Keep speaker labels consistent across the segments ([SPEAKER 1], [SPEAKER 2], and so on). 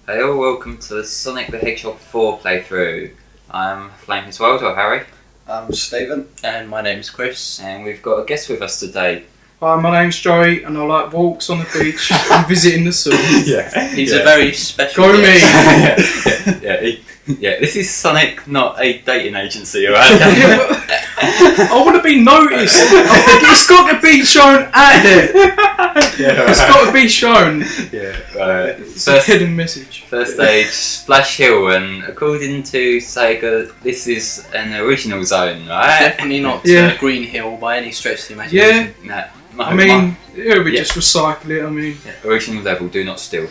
[SPEAKER 1] Hey all, welcome to the Sonic the Hedgehog 4 playthrough. I'm Flame as well, or Harry.
[SPEAKER 2] I'm Stephen.
[SPEAKER 3] And my name's Chris.
[SPEAKER 1] And we've got a guest with us today.
[SPEAKER 4] Hi, my name's Joey, and I like walks on the beach and visiting the sea.
[SPEAKER 3] He's a very special
[SPEAKER 4] Go me!
[SPEAKER 1] This is Sonic, not a dating agency, alright?
[SPEAKER 4] I want to be noticed. It's got to be shown out there. It's got to be shown. It's a hidden message.
[SPEAKER 1] First stage, Splash Hill, and according to Sega, this is an original zone, right?
[SPEAKER 3] Definitely not Green Hill by any stretch of the imagination.
[SPEAKER 1] Yeah.
[SPEAKER 4] We just recycle it.
[SPEAKER 1] Original level, do not steal.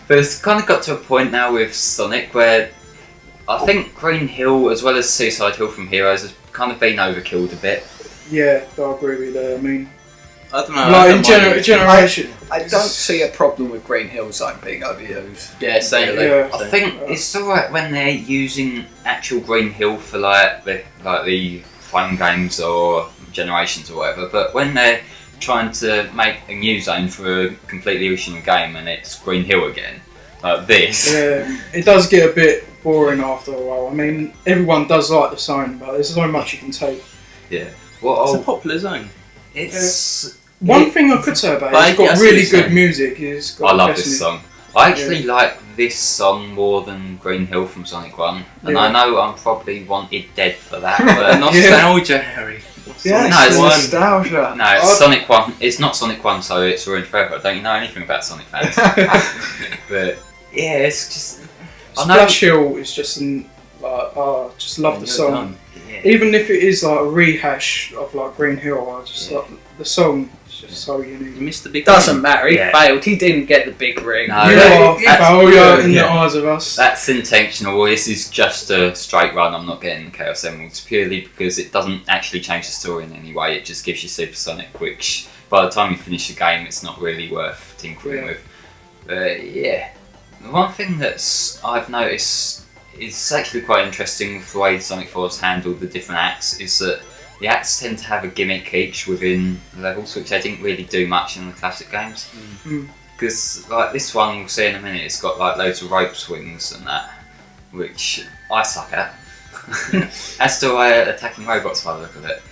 [SPEAKER 1] But it's kind of got to a point now with Sonic where I think Green Hill, as well as Seaside Hill from Heroes, has kind of been overkilled a bit.
[SPEAKER 4] Yeah, I agree with that.
[SPEAKER 3] I don't know.
[SPEAKER 4] Like in generation,
[SPEAKER 2] I don't see a problem with Green Hill Zone being overused.
[SPEAKER 3] Yeah, same.
[SPEAKER 4] Yeah.
[SPEAKER 1] I think it's alright when they're using actual Green Hill for like the phone games or Generations or whatever, but when they're trying to make a new zone for a completely original game and it's Green Hill again, like this.
[SPEAKER 4] Yeah, it does get a bit boring after a while. Everyone does like the zone, but there's so much you can take.
[SPEAKER 1] Yeah.
[SPEAKER 3] It's a popular zone.
[SPEAKER 1] It's...
[SPEAKER 4] One thing I could say about it, it's got really good music.
[SPEAKER 1] I love this song. I actually like this song more than Green Hill from Sonic 1, and I know I'm probably wanted dead for that, but
[SPEAKER 3] nostalgia, Harry.
[SPEAKER 2] It's nostalgia.
[SPEAKER 1] No, it's Sonic 1. It's not Sonic 1, so it's ruined forever. Don't you know anything about Sonic fans? But yeah, it's just...
[SPEAKER 4] Splash Hill is just just love the song. Yeah. Even if it is like a rehash of like Green Hill, I just like the song. It's just so unique.
[SPEAKER 3] You missed the big
[SPEAKER 2] Doesn't matter, he failed. He didn't get the big ring.
[SPEAKER 1] No,
[SPEAKER 4] you are failure in the eyes of us.
[SPEAKER 1] That's intentional. This is just a straight run. I'm not getting Chaos Emeralds purely because it doesn't actually change the story in any way. It just gives you Super Sonic, which by the time you finish the game, it's not really worth tinkering with. But the one thing I've noticed is actually quite interesting with the way Sonic 4's handled the different acts is that the acts tend to have a gimmick each within the levels, which they didn't really do much in the classic games. Because like this one we'll see in a minute, it's got like loads of rope swings and that, which I suck at. As do attacking robots by the look of it.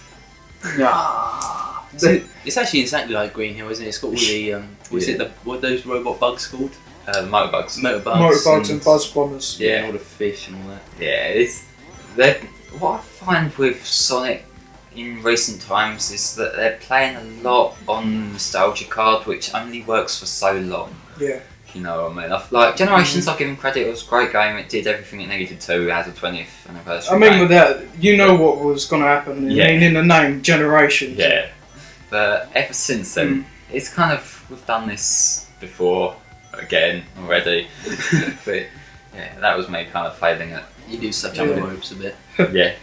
[SPEAKER 3] It's actually exactly like Green Hill, isn't it? It's got all the what are those robot bugs called?
[SPEAKER 1] Motorbugs.
[SPEAKER 4] Motorbugs and buzz bombers.
[SPEAKER 3] Yeah, and all the fish and all that.
[SPEAKER 1] Yeah, what I find with Sonic in recent times is that they're playing a lot on nostalgia card, which only works for so long.
[SPEAKER 4] Yeah.
[SPEAKER 1] You know what I mean? Like Generations, I give him credit. It was a great game. It did everything it needed to. It had a 20th anniversary.
[SPEAKER 4] With that, you know what was going to happen. In the name Generations.
[SPEAKER 1] Yeah. But ever since then, it's kind of we've done this before. Again already. But that was me kind of failing it.
[SPEAKER 3] You do such on the ropes a bit.
[SPEAKER 1] Yeah.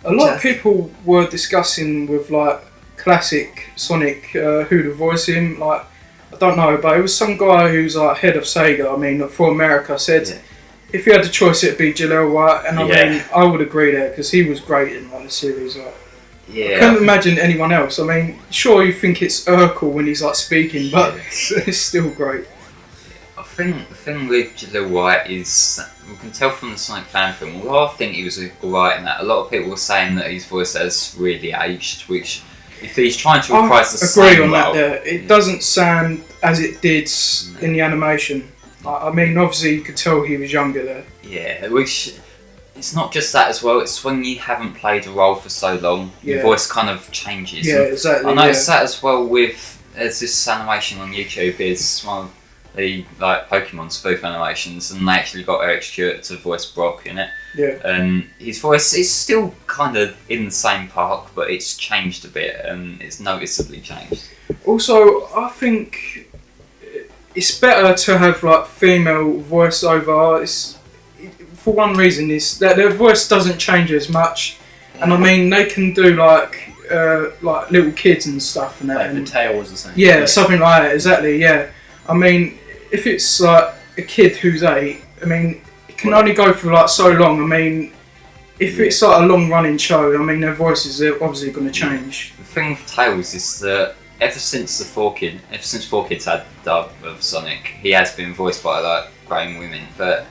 [SPEAKER 4] A lot of people were discussing with like classic Sonic who to voice him. Like I don't know, but it was some guy who's like head of Sega. For America, said if you had the choice, it'd be Jaleel White, and I would agree there because he was great in the series. I couldn't imagine anyone else. Sure you think it's Urkel when he's like speaking, but it's still great.
[SPEAKER 1] I think the thing with Jaleel White is we can tell from the Sonic fan film. Although I think he was alright in that, a lot of people were saying that his voice has really aged. Which, if he's trying to reprise the same
[SPEAKER 4] role, I agree on that. It doesn't sound as it did in the animation. Obviously you could tell he was younger there.
[SPEAKER 1] Yeah, which it's not just that as well. It's when you haven't played a role for so long, your voice kind of changes.
[SPEAKER 4] Yeah, exactly.
[SPEAKER 1] I noticed that as well with this animation on YouTube. Is one of the Pokemon spoof animations, and they actually got Eric Stewart to voice Brock in it.
[SPEAKER 4] Yeah.
[SPEAKER 1] And his voice is still kind of in the same park, but it's changed a bit, and it's noticeably changed.
[SPEAKER 4] Also, I think it's better to have female voiceover artists. For one reason is that their voice doesn't change as much, and they can do like little kids and stuff and that.
[SPEAKER 3] Like the tail was the same.
[SPEAKER 4] Yeah, something like that. Exactly. Yeah. If it's like a kid who's 8, it can only go for so long. If it's like a long running show, their voices are obviously going to change.
[SPEAKER 1] The thing with Tails is that ever since Four Kids had the dub of Sonic, he has been voiced by like grown women. But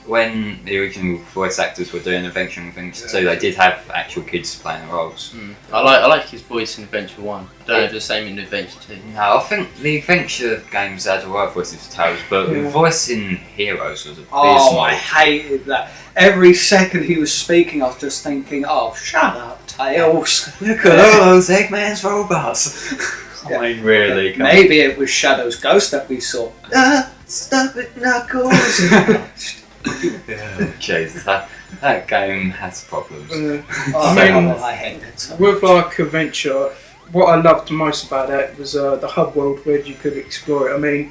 [SPEAKER 1] when the original voice actors were doing Adventure and Adventure 2, they did have actual kids playing the roles.
[SPEAKER 3] I like his voice in Adventure 1. I don't have the same in Adventure 2.
[SPEAKER 1] No, I think the Adventure games had alright voices for Tails, but the voice in Heroes was abysmal.
[SPEAKER 2] Oh, I hated that. Every second he was speaking, I was just thinking, "Oh, shut up, Tails."
[SPEAKER 1] Look at all those Eggman's robots. I mean, really?
[SPEAKER 2] Maybe it was Shadow's ghost that we saw. Stop it, Knuckles.
[SPEAKER 1] Jesus, that game has problems.
[SPEAKER 2] I hate it so
[SPEAKER 4] with
[SPEAKER 2] much.
[SPEAKER 4] like Adventure, what I loved most about that was the hub world where you could explore it. I mean,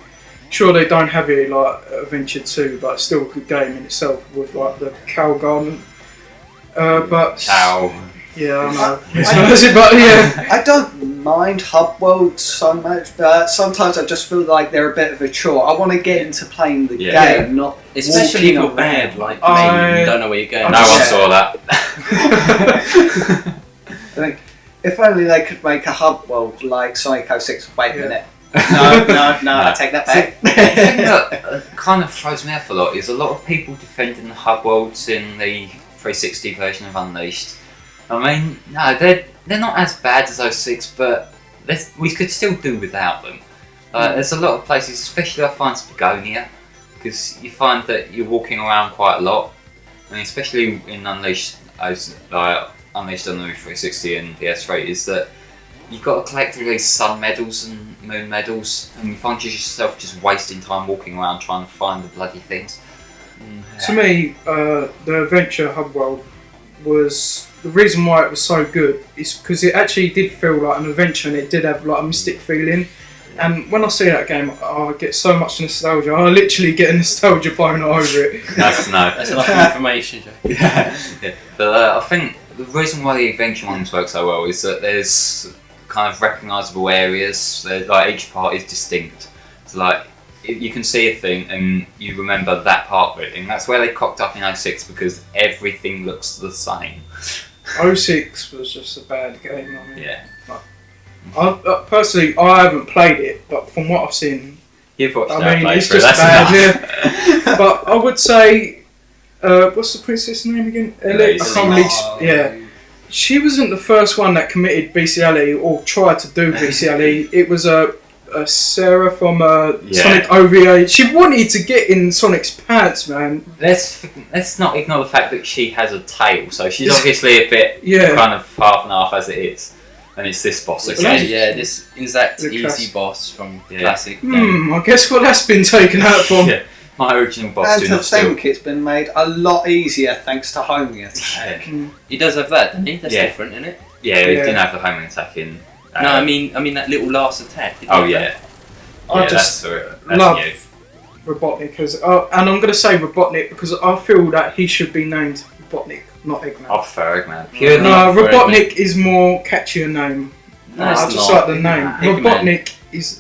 [SPEAKER 4] sure they don't have it like Adventure 2, but it's still a good game in itself with like the cow garden. But
[SPEAKER 1] Cow.
[SPEAKER 4] yeah, I know. But yeah,
[SPEAKER 2] I don't mind hub worlds so much, but sometimes I just feel like they're a bit of a chore. I want to get into playing the game, not
[SPEAKER 3] Especially if
[SPEAKER 2] walking
[SPEAKER 3] you're bad,
[SPEAKER 2] around.
[SPEAKER 3] like me, you don't know where you're going.
[SPEAKER 1] No one saw that.
[SPEAKER 2] I think if only they could make a hub world like Sonic 06. Wait a minute. No, I take that back.
[SPEAKER 1] The thing that kind of throws me off a lot is a lot of people defending the hub worlds in the 360 version of Unleashed. I mean, no, they're not as bad as 06, but we could still do without them. There's a lot of places, especially I find Spagonia, because you find that you're walking around quite a lot. I mean, especially in Unleashed, Unleashed on the 360 and PS3, is that you've got to collect all these sun medals and moon medals, and you find yourself just wasting time walking around trying to find the bloody things.
[SPEAKER 4] to me, the Adventure hub world was the reason why it was so good is because it actually did feel like an adventure and it did have like a mystic feeling. And when I see that game, I get so much nostalgia. I literally get a nostalgia boner over it.
[SPEAKER 1] That's
[SPEAKER 3] That's enough information, Joe.
[SPEAKER 1] yeah. But I think the reason why the adventure ones work so well is that there's kind of recognisable areas. Like each part is distinct. So like you can see a thing and you remember that part of it, and that's where they cocked up in 06 because everything looks the same.
[SPEAKER 4] 06 was just a bad game. I mean,
[SPEAKER 1] Yeah.
[SPEAKER 4] personally, I haven't played it, but from what I've seen,
[SPEAKER 1] You've watched
[SPEAKER 4] I
[SPEAKER 1] that
[SPEAKER 4] mean, it's
[SPEAKER 1] playthrough,
[SPEAKER 4] just
[SPEAKER 1] that's
[SPEAKER 4] bad.
[SPEAKER 1] enough.
[SPEAKER 4] Yeah. But I would say, what's the princess name again? Ellie. I can't believe. Yeah. She wasn't the first one that committed bestiality or tried to do bestiality. It was Sarah from Sonic OVA. She wanted to get in Sonic's pants, man.
[SPEAKER 1] Let's not ignore the fact that she has a tail, so she's obviously a bit kind of half and half as it is. And it's this boss again.
[SPEAKER 3] Yeah, this exact
[SPEAKER 4] The
[SPEAKER 3] easy boss from classic game.
[SPEAKER 4] I guess what that's been taken out from.
[SPEAKER 1] Yeah. My original boss
[SPEAKER 2] And
[SPEAKER 1] do
[SPEAKER 2] to
[SPEAKER 1] not steal.
[SPEAKER 2] think it's been made a lot easier thanks to homing attack.
[SPEAKER 3] He does have that, doesn't he? That's
[SPEAKER 1] Yeah.
[SPEAKER 3] different, isn't it?
[SPEAKER 1] Yeah, it didn't have the homing attack in.
[SPEAKER 3] No, I mean that little last attack. didn't
[SPEAKER 1] Oh
[SPEAKER 3] it?
[SPEAKER 1] yeah.
[SPEAKER 4] I
[SPEAKER 1] Yeah,
[SPEAKER 4] just
[SPEAKER 1] that's
[SPEAKER 4] love
[SPEAKER 1] new.
[SPEAKER 4] Robotnik, and I'm going to say Robotnik because I feel that he should be named Robotnik, not Eggman.
[SPEAKER 1] I prefer Eggman. Purely
[SPEAKER 4] No,
[SPEAKER 1] for
[SPEAKER 4] Robotnik is more catchier name.
[SPEAKER 3] No,
[SPEAKER 4] I
[SPEAKER 3] it's
[SPEAKER 4] just
[SPEAKER 3] not.
[SPEAKER 4] like the name.
[SPEAKER 1] Eggman.
[SPEAKER 4] Robotnik is.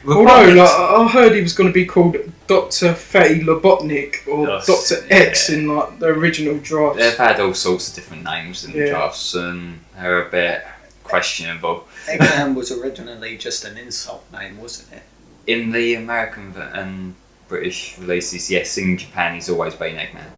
[SPEAKER 1] Eggman.
[SPEAKER 4] Although, like, I heard he was going to be called Dr. Fatty Lobotnik or
[SPEAKER 1] Yes,
[SPEAKER 4] Dr. X in like the original drafts.
[SPEAKER 1] They've had all sorts of different names in the
[SPEAKER 4] Yeah.
[SPEAKER 1] drafts, and they're a bit questionable.
[SPEAKER 2] Eggman was originally just an insult name, wasn't it?
[SPEAKER 1] In the American and British releases, yes. In Japan, he's always been Eggman.